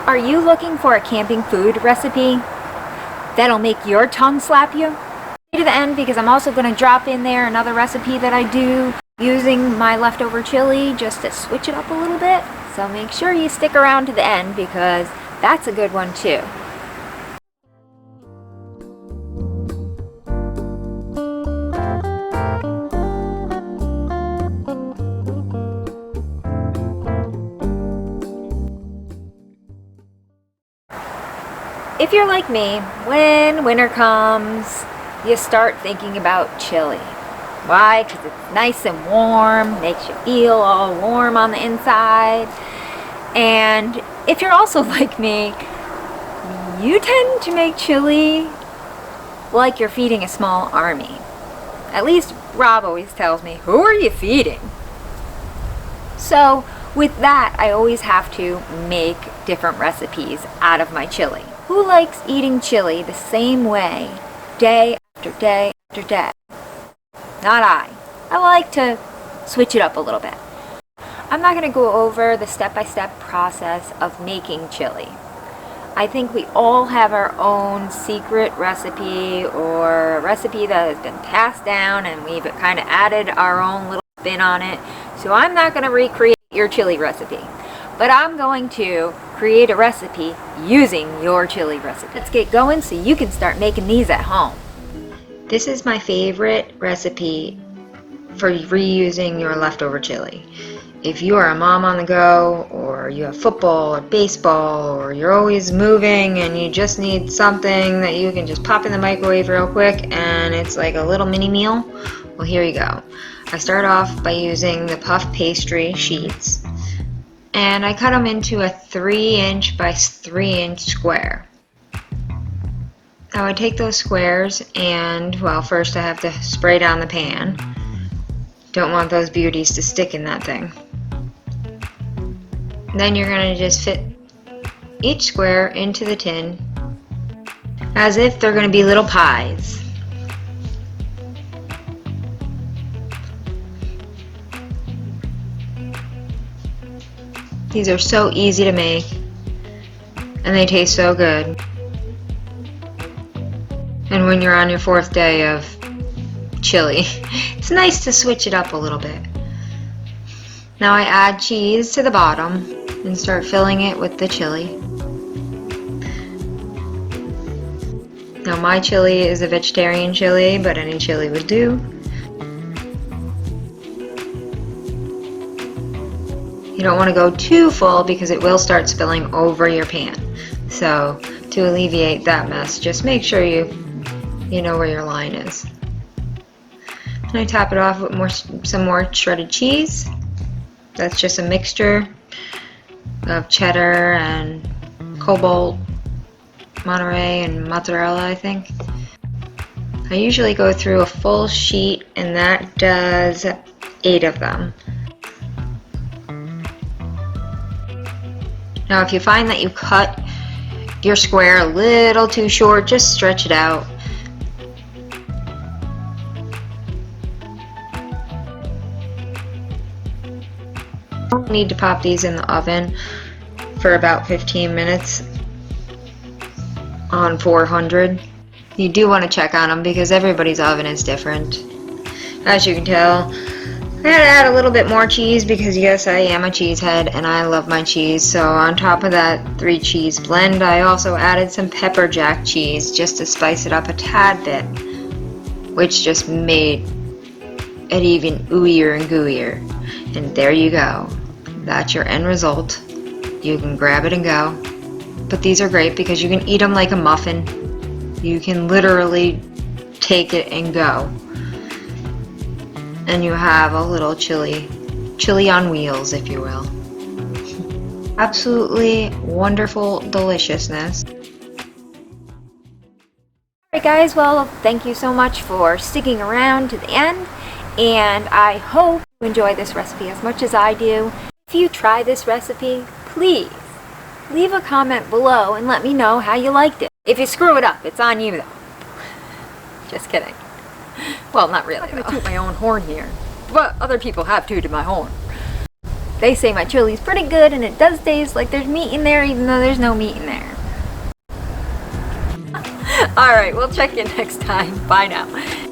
Are you looking for a camping food recipe that'll make your tongue slap you? Stay to the end because I'm also going to drop in there another recipe that I do using my leftover chili just to switch it up a little bit. So make sure you stick around to the end because that's a good one too. If you're like me, when winter comes, you start thinking about chili. Why? Because it's nice and warm, makes you feel all warm on the inside. And if you're also like me, you tend to make chili like you're feeding a small army. At least Rob always tells me, who are you feeding? So with that, I always have to make different recipes out of my chili. Who likes eating chili the same way, day after day after day? Not I. I like to switch it up a little bit. I'm not going to go over the step-by-step process of making chili. I think we all have our own secret recipe or a recipe that has been passed down and we've kind of added our own little spin on it. So I'm not going to recreate your chili recipe, but I'm going to create a recipe using your chili recipe. Let's get going so you can start making these at home. This is my favorite recipe for reusing your leftover chili. If you are a mom on the go, or you have football or baseball, or you're always moving and you just need something that you can just pop in the microwave real quick and it's like a little mini meal, well, here you go. I start off by using the puff pastry sheets and I cut them into a 3" by 3" square. Now I take those squares and, well, first I have to spray down the pan. Don't want those beauties to stick in that thing. Then you're going to just fit each square into the tin as if they're going to be little pies. These are so easy to make and they taste so good. And when you're on your 4th day of chili, it's nice to switch it up a little bit. Now I add cheese to the bottom and start filling it with the chili. Now my chili is a vegetarian chili, but any chili would do. You don't want to go too full because it will start spilling over your pan. So to alleviate that mess, just make sure you know where your line is. And I top it off with some more shredded cheese. That's just a mixture of cheddar and Cobalt, Monterey, and mozzarella, I think. I usually go through a full sheet and that does 8 of them. Now if you find that you cut your square a little too short, just stretch it out. You don't need to pop these in the oven for about 15 minutes on 400. You do want to check on them because everybody's oven is different. As you can tell, I had to add a little bit more cheese because yes, I am a cheesehead and I love my cheese. So on top of that 3 cheese blend, I also added some pepper jack cheese just to spice it up a tad bit, which just made it even ooier and gooier. And there you go. That's your end result. You can grab it and go. But these are great because you can eat them like a muffin. You can literally take it and go. And you have a little chili on wheels, if you will. Absolutely wonderful deliciousness. Alright guys, well, thank you so much for sticking around to the end, and I hope you enjoy this recipe as much as I do. If you try this recipe, please leave a comment below and let me know how you liked it. If you screw it up, it's on you though. Just kidding. Well, not really. I'm not going to toot my own horn here, but other people have tooted my horn. They say my chili's pretty good and it does taste like there's meat in there even though there's no meat in there. Alright, we'll check in next time. Bye now.